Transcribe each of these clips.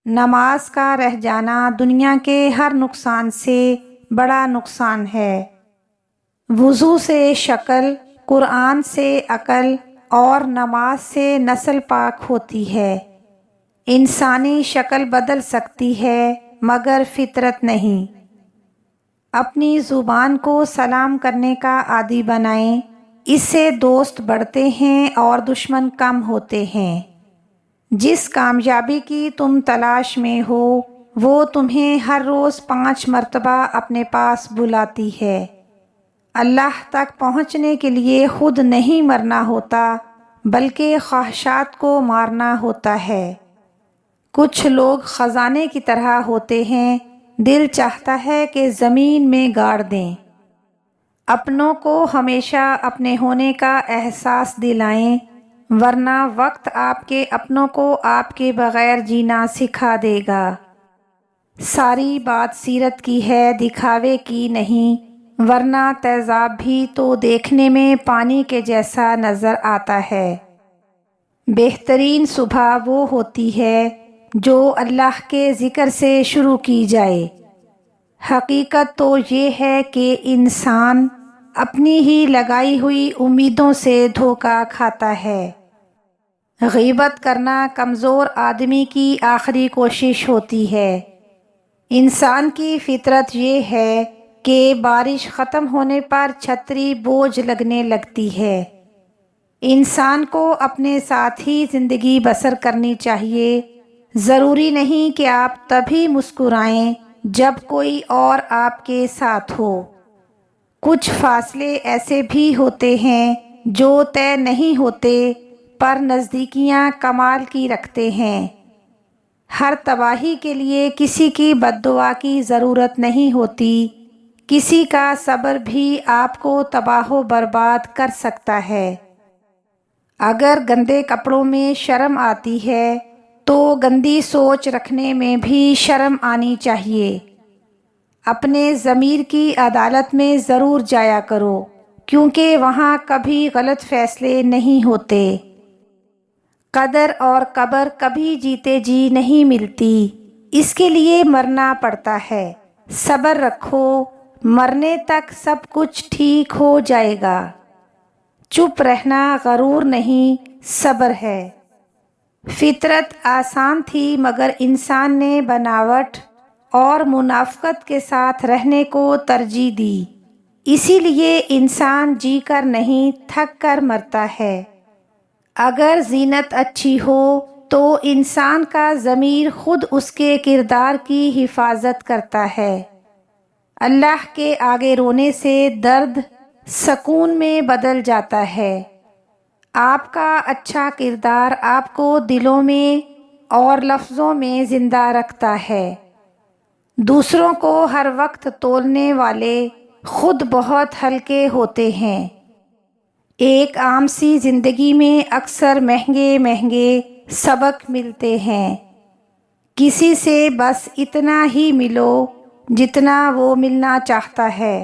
نماز کا رہ جانا دنیا کے ہر نقصان سے بڑا نقصان ہے۔ وضو سے شکل، قرآن سے عقل اور نماز سے نسل پاک ہوتی ہے۔ انسانی شکل بدل سکتی ہے مگر فطرت نہیں۔ اپنی زبان کو سلام کرنے کا عادی بنائیں، اس سے دوست بڑھتے ہیں اور دشمن کم ہوتے ہیں۔ جس کامیابی کی تم تلاش میں ہو وہ تمہیں ہر روز 5 مرتبہ اپنے پاس بلاتی ہے۔ اللہ تک پہنچنے کے لیے خود نہیں مرنا ہوتا بلکہ خواہشات کو مارنا ہوتا ہے۔ کچھ لوگ خزانے کی طرح ہوتے ہیں، دل چاہتا ہے کہ زمین میں گاڑ دیں۔ اپنوں کو ہمیشہ اپنے ہونے کا احساس دلائیں، ورنہ وقت آپ کے اپنوں کو آپ کے بغیر جینا سکھا دے گا۔ ساری بات سیرت کی ہے، دکھاوے کی نہیں، ورنہ تیزاب بھی تو دیکھنے میں پانی کے جیسا نظر آتا ہے۔ بہترین صبح وہ ہوتی ہے جو اللہ کے ذکر سے شروع کی جائے۔ حقیقت تو یہ ہے کہ انسان اپنی ہی لگائی ہوئی امیدوں سے دھوکہ کھاتا ہے۔ غیبت کرنا کمزور آدمی کی آخری کوشش ہوتی ہے۔ انسان کی فطرت یہ ہے کہ بارش ختم ہونے پر چھتری بوجھ لگنے لگتی ہے۔ انسان کو اپنے ساتھ ہی زندگی بسر کرنی چاہیے۔ ضروری نہیں کہ آپ تبھی مسکرائیں جب کوئی اور آپ کے ساتھ ہو۔ کچھ فاصلے ایسے بھی ہوتے ہیں جو طے نہیں ہوتے پر نزدیکیاں کمال کی رکھتے ہیں۔ ہر تباہی کے لیے کسی کی بد دعا کی ضرورت نہیں ہوتی، کسی کا صبر بھی آپ کو تباہ و برباد کر سکتا ہے۔ اگر گندے کپڑوں میں شرم آتی ہے تو گندی سوچ رکھنے میں بھی شرم آنی چاہیے۔ اپنے ضمیر کی عدالت میں ضرور جایا کرو، کیونکہ وہاں کبھی غلط فیصلے نہیں ہوتے۔ قدر اور قبر کبھی جیتے جی نہیں ملتی، اس کے لیے مرنا پڑتا ہے۔ صبر رکھو، مرنے تک سب کچھ ٹھیک ہو جائے گا۔ چپ رہنا غرور نہیں، صبر ہے۔ فطرت آسان تھی مگر انسان نے بناوٹ اور منافقت کے ساتھ رہنے کو ترجیح دی، اسی لیے انسان جی کر نہیں تھک کر مرتا ہے۔ اگر زینت اچھی ہو تو انسان کا ضمیر خود اس کے کردار کی حفاظت کرتا ہے۔ اللہ کے آگے رونے سے درد سکون میں بدل جاتا ہے۔ آپ کا اچھا کردار آپ کو دلوں میں اور لفظوں میں زندہ رکھتا ہے۔ دوسروں کو ہر وقت تولنے والے خود بہت ہلکے ہوتے ہیں۔ ایک عام سی زندگی میں اکثر مہنگے مہنگے سبق ملتے ہیں۔ کسی سے بس اتنا ہی ملو جتنا وہ ملنا چاہتا ہے۔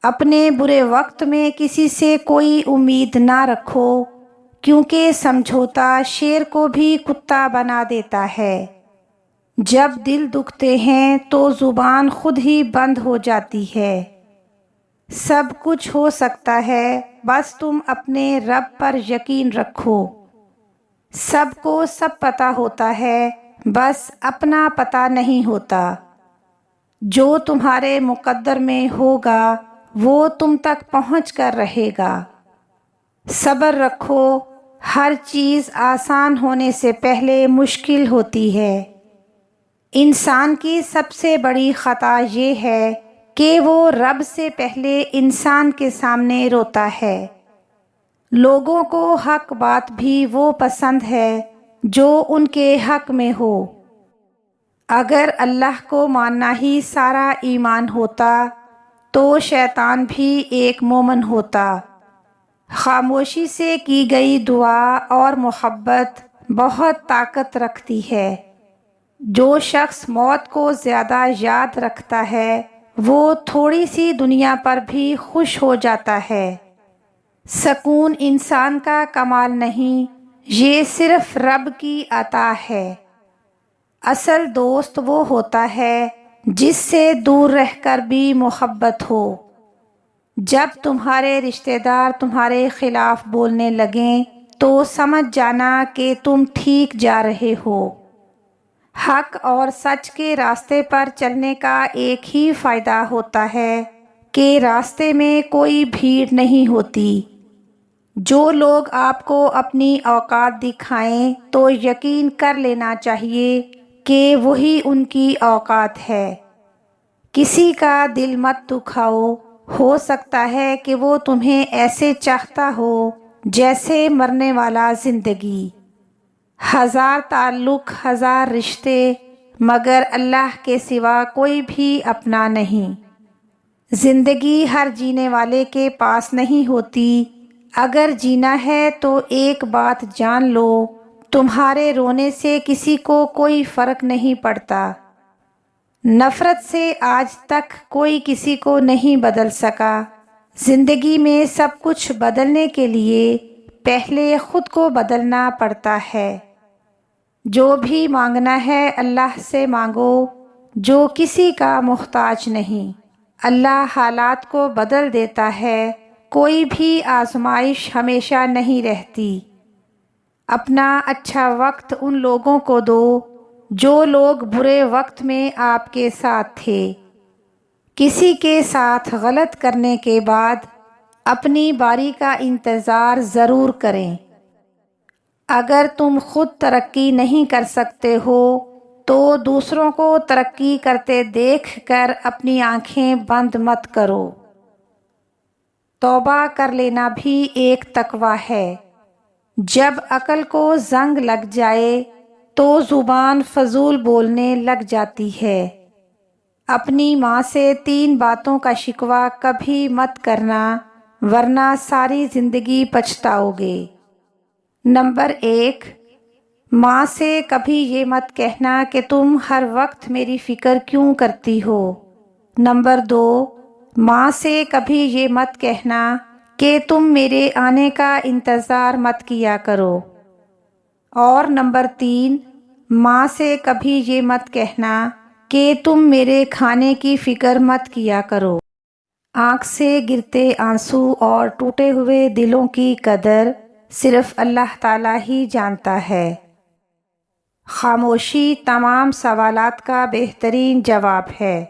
اپنے برے وقت میں کسی سے کوئی امید نہ رکھو، کیونکہ سمجھوتا شیر کو بھی کتا بنا دیتا ہے۔ جب دل دکھتے ہیں تو زبان خود ہی بند ہو جاتی ہے۔ سب کچھ ہو سکتا ہے، بس تم اپنے رب پر یقین رکھو۔ سب کو سب پتہ ہوتا ہے، بس اپنا پتہ نہیں ہوتا۔ جو تمہارے مقدر میں ہوگا وہ تم تک پہنچ کر رہے گا۔ صبر رکھو، ہر چیز آسان ہونے سے پہلے مشکل ہوتی ہے۔ انسان کی سب سے بڑی خطا یہ ہے کہ وہ رب سے پہلے انسان کے سامنے روتا ہے۔ لوگوں کو حق بات بھی وہ پسند ہے جو ان کے حق میں ہو۔ اگر اللہ کو ماننا ہی سارا ایمان ہوتا تو شیطان بھی ایک مومن ہوتا۔ خاموشی سے کی گئی دعا اور محبت بہت طاقت رکھتی ہے۔ جو شخص موت کو زیادہ یاد رکھتا ہے وہ تھوڑی سی دنیا پر بھی خوش ہو جاتا ہے۔ سکون انسان کا کمال نہیں، یہ صرف رب کی عطا ہے۔ اصل دوست وہ ہوتا ہے جس سے دور رہ کر بھی محبت ہو۔ جب تمہارے رشتہ دار تمہارے خلاف بولنے لگیں تو سمجھ جانا کہ تم ٹھیک جا رہے ہو۔ حق اور سچ کے راستے پر چلنے کا ایک ہی فائدہ ہوتا ہے کہ راستے میں کوئی بھیڑ نہیں ہوتی۔ جو لوگ آپ کو اپنی اوقات دکھائیں تو یقین کر لینا چاہیے کہ وہی ان کی اوقات ہے۔ کسی کا دل مت دکھاؤ، ہو سکتا ہے کہ وہ تمہیں ایسے چاہتا ہو جیسے مرنے والا زندگی۔ ہزار تعلق، ہزار رشتے، مگر اللہ کے سوا کوئی بھی اپنا نہیں۔ زندگی ہر جینے والے کے پاس نہیں ہوتی۔ اگر جینا ہے تو ایک بات جان لو، تمہارے رونے سے کسی کو کوئی فرق نہیں پڑتا۔ نفرت سے آج تک کوئی کسی کو نہیں بدل سکا۔ زندگی میں سب کچھ بدلنے کے لیے پہلے خود کو بدلنا پڑتا ہے۔ جو بھی مانگنا ہے اللہ سے مانگو، جو کسی کا محتاج نہیں۔ اللہ حالات کو بدل دیتا ہے، کوئی بھی آزمائش ہمیشہ نہیں رہتی۔ اپنا اچھا وقت ان لوگوں کو دو جو لوگ برے وقت میں آپ کے ساتھ تھے۔ کسی کے ساتھ غلط کرنے کے بعد اپنی باری کا انتظار ضرور کریں۔ اگر تم خود ترقی نہیں کر سکتے ہو تو دوسروں کو ترقی کرتے دیکھ کر اپنی آنکھیں بند مت کرو۔ توبہ کر لینا بھی ایک تقویٰ ہے۔ جب عقل کو زنگ لگ جائے تو زبان فضول بولنے لگ جاتی ہے۔ اپنی ماں سے 3 باتوں کا شکوہ کبھی مت کرنا ورنہ ساری زندگی پچھتاؤ گے۔ نمبر 1، ماں سے کبھی یہ مت کہنا کہ تم ہر وقت میری فکر کیوں کرتی ہو۔ نمبر 2، ماں سے کبھی یہ مت کہنا کہ تم میرے آنے کا انتظار مت کیا کرو۔ اور نمبر 3، ماں سے کبھی یہ مت کہنا کہ تم میرے کھانے کی فکر مت کیا کرو۔ آنکھ سے گرتے آنسو اور ٹوٹے ہوئے دلوں کی قدر صرف اللہ تعالیٰ ہی جانتا ہے۔ خاموشی تمام سوالات کا بہترین جواب ہے۔